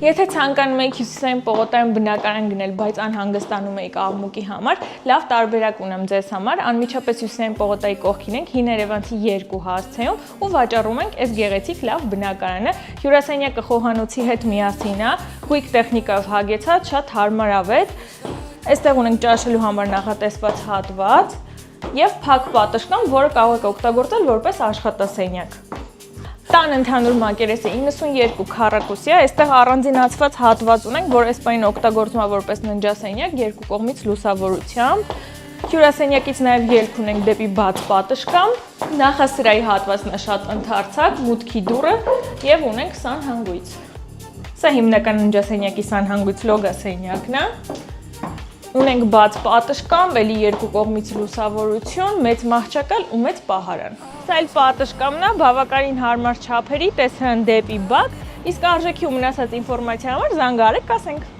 Եթե ցանկանում եք Հյուսիսային պողոտայում բնակարան գնել, բայց անհանգստանում եք աղմուկի համար, լավ տարբերակ ունեմ ձեզ համար, անմիջապես Հյուսիսային պողոտայի կողքին ենք Հին Երևանցի 2 հասցեում ու վաճառում ենք այս գեղեցիկ լավ բնակարանը։ Հյուրասենյակը խոհանոցի հետ միասին է, գույք տեխնիկայով հագեցած, շատ հարմարավետ։ Այստեղ ունենք ճաշելու համար նախատեսված հատված եւ փակ պատշգամբ, որը կարող եք օգտագործել որպես աշխատասենյակ։ Տան ընդհանուր մակերեսը 92 քառակուսի է, այստեղ առանձինացված հատված ունենք, որ այս պահին օգտագործվում է որպես ննջասենյակ երկու կողմից լուսավորությամբ։ Հյուրասենյակից նաև ելք ունենք դեպի բաց պատշգամբ, նախասրահի հատվածն է շատ ընդարձակ, մուտքի դուռը եւ ունենք սանհանգույց։ Սա հիմնական ննջասենյակի սանհանգույց լոգասենյակն է։ Ունենք բաց պատշգամբ, էլի երկու կողմից լուսավորություն, մեծ մահճակալ ու մեծ պահարան։ Սա էլ պատշգամբն է, բավականին հարմար չափերի, տեսարան դեպի բակ, իսկ արժեքի ու մնացած ինֆորմացիայի համար զանգահարեք, կասենք։